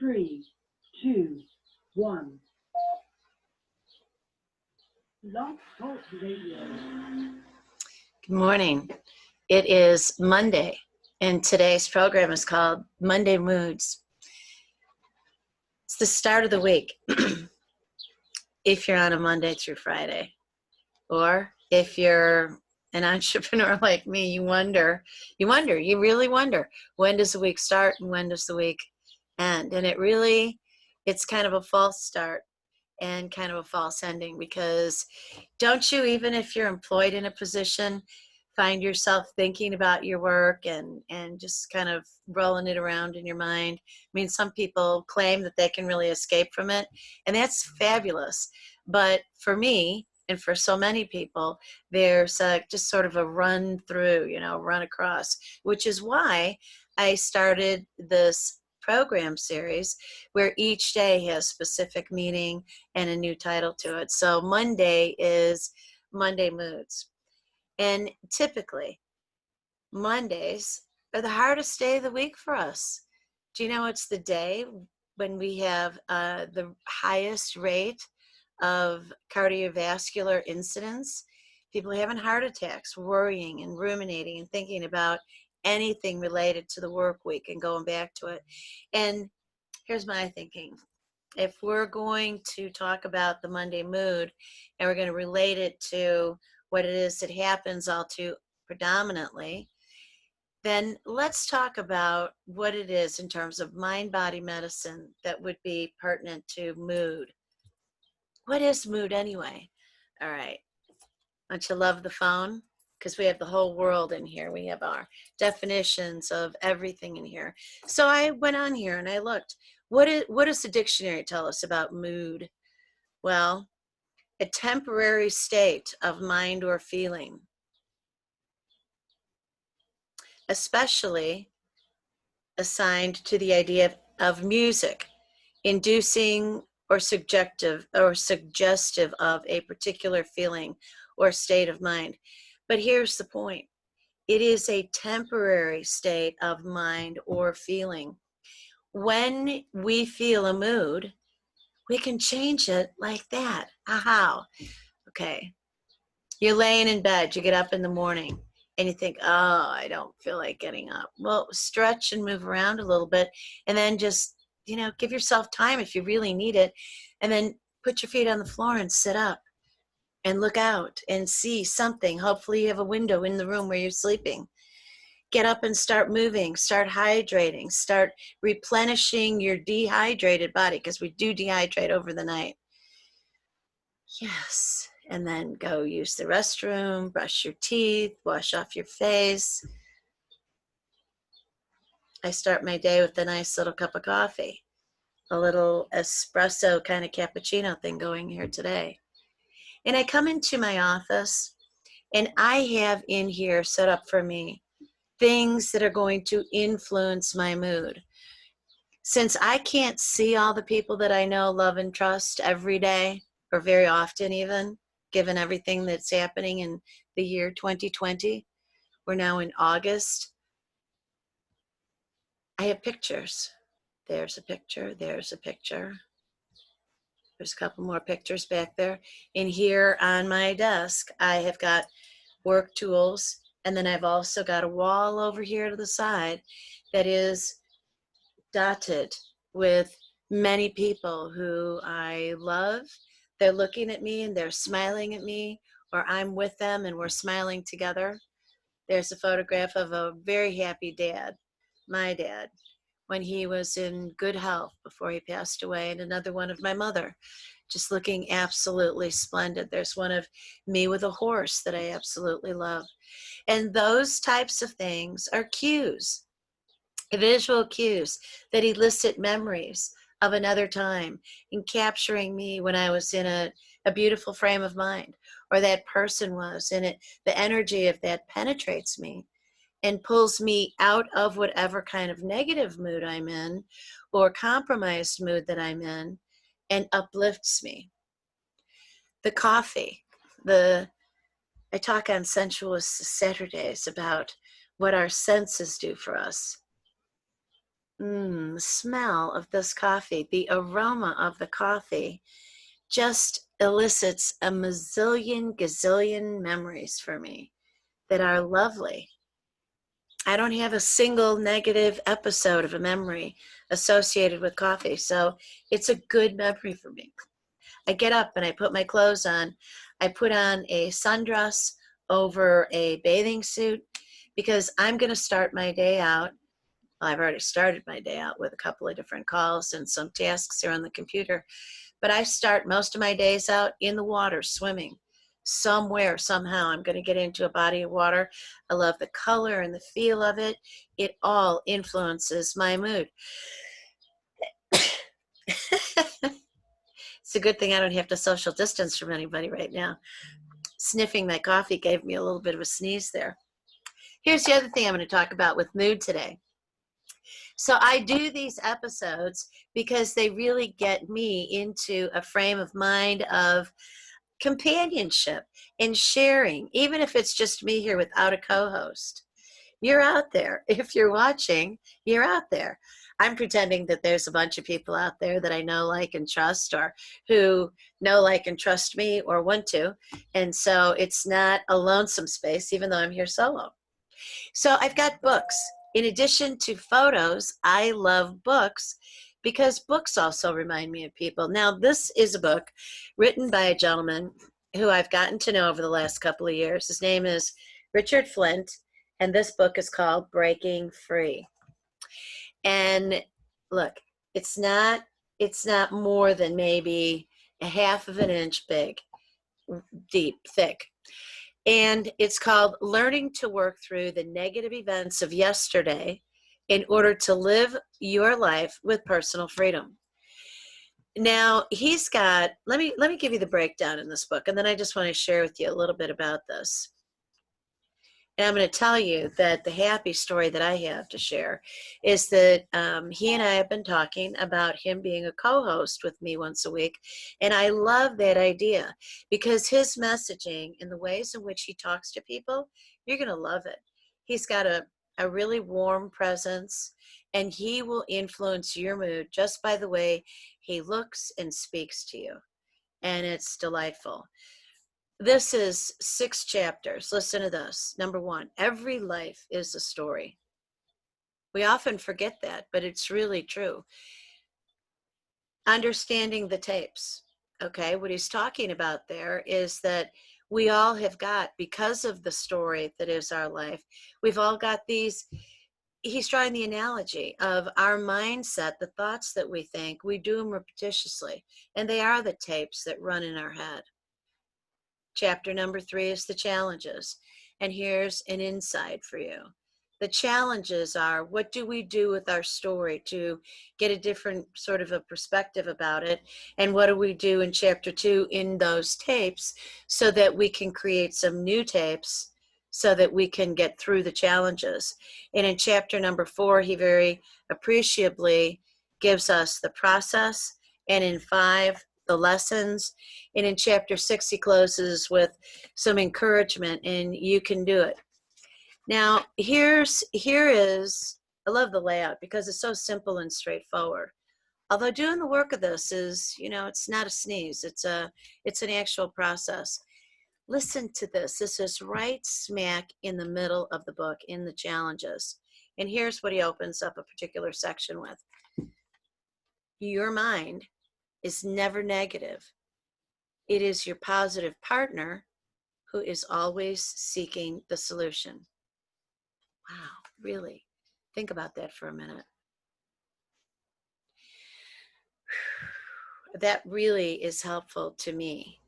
3, 2, 1. Love Talk Radio. Good morning. It is Monday, and today's program is called Monday Moods. It's the start of the week, if you're on a Monday through Friday. Or if you're an entrepreneur like me, you really wonder, when does the week start and when does the week end? And it's kind of a false start and kind of a false ending, because don't you, even if you're employed in a position, find yourself thinking about your work and just kind of rolling it around in your mind? I mean, some people claim that they can really escape from it, and that's fabulous. But for me, and for so many people, there's just sort of a run through, run across, which is why I started this program series where each day has specific meaning and a new title to it. So Monday is Monday Moods. And typically, Mondays are the hardest day of the week for us. Do you know it's the day when we have the highest rate of cardiovascular incidents? People having heart attacks, worrying and ruminating and thinking about anything related to the work week and going back to it. And here's my thinking. If we're going to talk about the Monday mood and we're going to relate it to what it is that happens all too predominantly, then let's talk about what it is in terms of mind-body medicine that would be pertinent to mood. What is mood anyway? All right. Don't you love the phone? Because we have the whole world in here. We have our definitions of everything in here. So I went on here and I looked. What does the dictionary tell us about mood? Well, a temporary state of mind or feeling, especially assigned to the idea of music, inducing or suggestive of a particular feeling or state of mind. But here's the point. It is a temporary state of mind or feeling. When we feel a mood, we can change it like that. How? Okay. You're laying in bed, you get up in the morning, and you think, oh, I don't feel like getting up. Well, stretch and move around a little bit, and then just, give yourself time if you really need it, and then put your feet on the floor and sit up and look out and see something. Hopefully you have a window in the room where you're sleeping. Get up and start moving, start hydrating, start replenishing your dehydrated body, because we do dehydrate over the night. Yes. And then go use the restroom, brush your teeth, wash off your face. I start my day with a nice little cup of coffee, a little espresso kind of cappuccino thing going here today. And I come into my office and I have in here set up for me things that are going to influence my mood. Since I can't see all the people that I know, love, and trust every day, or very often even, given everything that's happening in the year 2020, we're now in August, I have pictures. There's a picture, there's a picture. There's a couple more pictures back there. In here on my desk, I have got work tools, and then I've also got a wall over here to the side that is dotted with many people who I love. They're looking at me and they're smiling at me, or I'm with them and we're smiling together. There's a photograph of a very happy dad, my dad, when he was in good health before he passed away, and another one of my mother, just looking absolutely splendid. There's one of me with a horse that I absolutely love. And those types of things are cues, visual cues that elicit memories of another time and capturing me when I was in a beautiful frame of mind, or that person was, and the energy of that penetrates me and pulls me out of whatever kind of negative mood I'm in or compromised mood that I'm in, and uplifts me. The coffee, I talk on Sensuous Saturdays about what our senses do for us. The smell of this coffee, the aroma of the coffee just elicits a gazillion memories for me that are lovely. I don't have a single negative episode of a memory associated with coffee, so it's a good memory for me. I get up and I put my clothes on. I put on a sundress over a bathing suit because I'm going to start my day out. Well, I've already started my day out with a couple of different calls and some tasks here on the computer. But I start most of my days out in the water, swimming. Somewhere, somehow, I'm going to get into a body of water. I love the color and the feel of it. It all influences my mood. It's a good thing I don't have to social distance from anybody right now. Sniffing my coffee gave me a little bit of a sneeze there. Here's the other thing I'm going to talk about with mood today. So I do these episodes because they really get me into a frame of mind of companionship and sharing, even if it's just me here without a co-host. You're out there. If you're watching, you're out there. I'm pretending that there's a bunch of people out there that I know, like, and trust, or who know, like, and trust me or want to. And so it's not a lonesome space, even though I'm here solo. So I've got books. In addition to photos, I love books because books also remind me of people. Now, this is a book written by a gentleman who I've gotten to know over the last couple of years. His name is Richard Flint, and this book is called Breaking Free. And look, it's not more than maybe a half of an inch big, deep, thick. And it's called Learning to Work Through the Negative Events of Yesterday in Order to Live Your Life with Personal Freedom. Now, he's got, let me give you the breakdown in this book, and then I just want to share with you a little bit about this. And I'm going to tell you that the happy story that I have to share is that he and I have been talking about him being a co-host with me once a week. And I love that idea because his messaging and the ways in which he talks to people, you're going to love it. He's got a really warm presence, and he will influence your mood just by the way he looks and speaks to you. And it's delightful. This is 6 chapters. Listen to this. Number 1, every life is a story. We often forget that, but it's really true. Understanding the tapes. Okay, what he's talking about there is that we all have got, because of the story that is our life, we've all got these. He's drawing the analogy of our mindset, the thoughts that we think, we do them repetitiously, and they are the tapes that run in our head. Chapter number 3 is the challenges. And here's an insight for you. The challenges are, what do we do with our story to get a different sort of a perspective about it? And what do we do in chapter 2 in those tapes so that we can create some new tapes so that we can get through the challenges? And in chapter number 4, he very appreciably gives us the process. And in 5, the lessons. And in chapter 6, he closes with some encouragement, and you can do it. Now, here is, I love the layout because it's so simple and straightforward. Although doing the work of this is, it's not a sneeze. It's an actual process. Listen to this. This is right smack in the middle of the book in the challenges. And here's what he opens up a particular section with. Your mind is never negative. It is your positive partner who is always seeking the solution. Wow, really? Think about that for a minute. That really is helpful to me.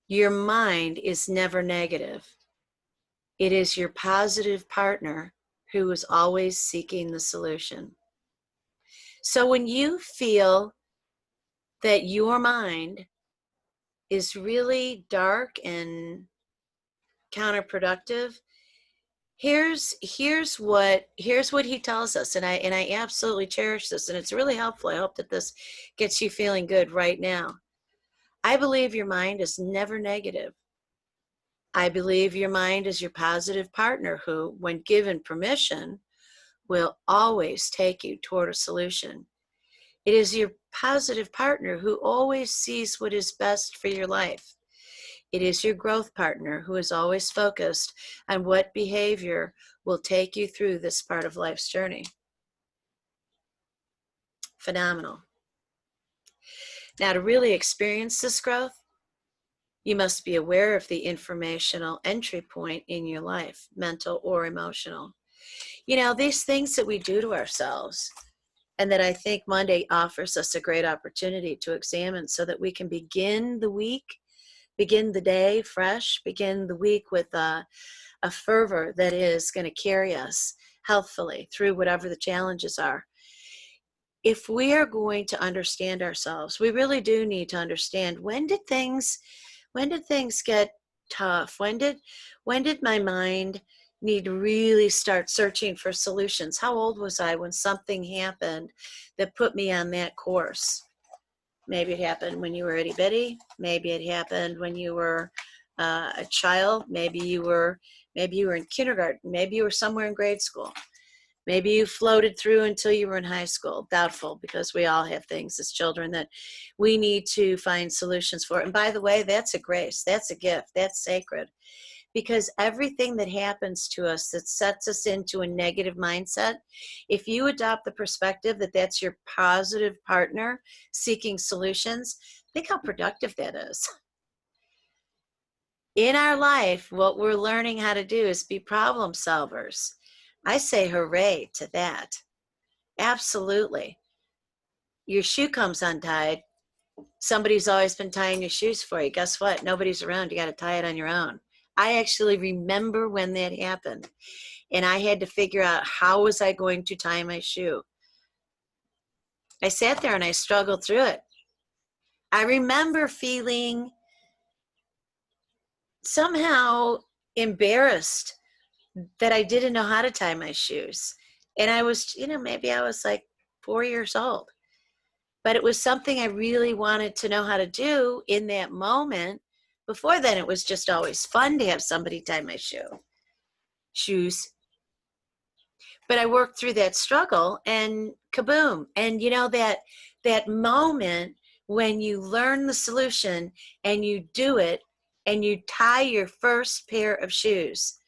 Your mind is never negative. It is your positive partner who is always seeking the solution. So when you feel that your mind is really dark and counterproductive, here's what he tells us, and I absolutely cherish this, and it's really helpful. I hope that this gets you feeling good right now. I believe your mind is never negative. I believe your mind is your positive partner who, when given permission, will always take you toward a solution. It is your positive partner who always sees what is best for your life. It is your growth partner who is always focused on what behavior will take you through this part of life's journey. Phenomenal. Now, to really experience this growth, you must be aware of the informational entry point in your life, mental or emotional. You know, these things that we do to ourselves, and that I think Monday offers us a great opportunity to examine so that we can begin the week, begin the day fresh, begin the week with a fervor that is going to carry us healthfully through whatever the challenges are. If we are going to understand ourselves, we really do need to understand when did things get tough? When did my mind need to really start searching for solutions? How old was I when something happened that put me on that course? Maybe it happened when you were itty bitty. Maybe it happened when you were a child. Maybe you were in kindergarten. Maybe you were somewhere in grade school. Maybe you floated through until you were in high school. Doubtful, because we all have things as children that we need to find solutions for. And by the way, that's a grace. That's a gift. That's sacred. Because everything that happens to us that sets us into a negative mindset, if you adopt the perspective that that's your positive partner seeking solutions, think how productive that is. In our life, what we're learning how to do is be problem solvers. I say hooray to that. Absolutely. Your shoe comes untied. Somebody's always been tying your shoes for you. Guess what? Nobody's around. You got to tie it on your own. I actually remember when that happened, and I had to figure out how was I going to tie my shoe. I sat there and I struggled through it. I remember feeling somehow embarrassed that I didn't know how to tie my shoes. And I was, maybe I was like 4 years old. But it was something I really wanted to know how to do in that moment. Before then, it was just always fun to have somebody tie my shoes. But I worked through that struggle and kaboom. And that moment when you learn the solution and you do it and you tie your first pair of shoes,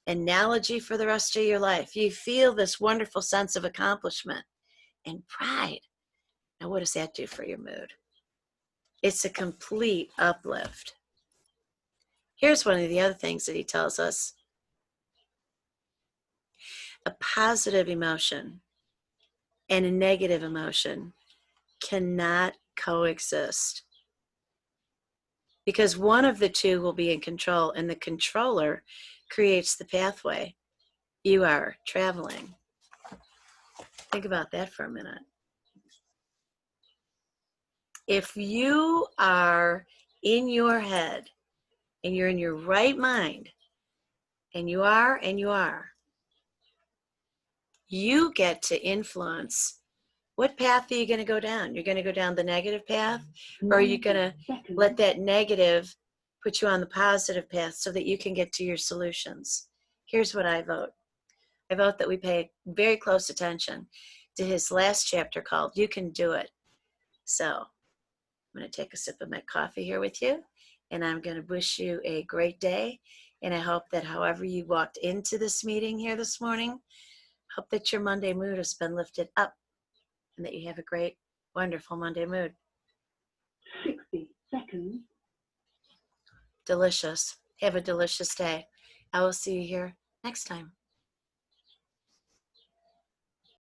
analogy for the rest of your life, you feel this wonderful sense of accomplishment and pride. Now, what does that do for your mood? It's a complete uplift. Here's one of the other things that he tells us. A positive emotion and a negative emotion cannot coexist, because one of the two will be in control, and the controller creates the pathway you are traveling. Think about that for a minute. If you are in your head and you're in your right mind, and you get to influence what path are you going to go down. You're going to go down the negative path, or are you going to let that negative put you on the positive path so that you can get to your solutions? Here's what I vote. I vote that we pay very close attention to his last chapter called You Can Do It. So I'm going to take a sip of my coffee here with you, and I'm going to wish you a great day. And I hope that however you walked into this meeting here this morning, hope that your Monday mood has been lifted up and that you have a great, wonderful Monday mood. 60 seconds. Delicious. Have a delicious day. I will see you here next time.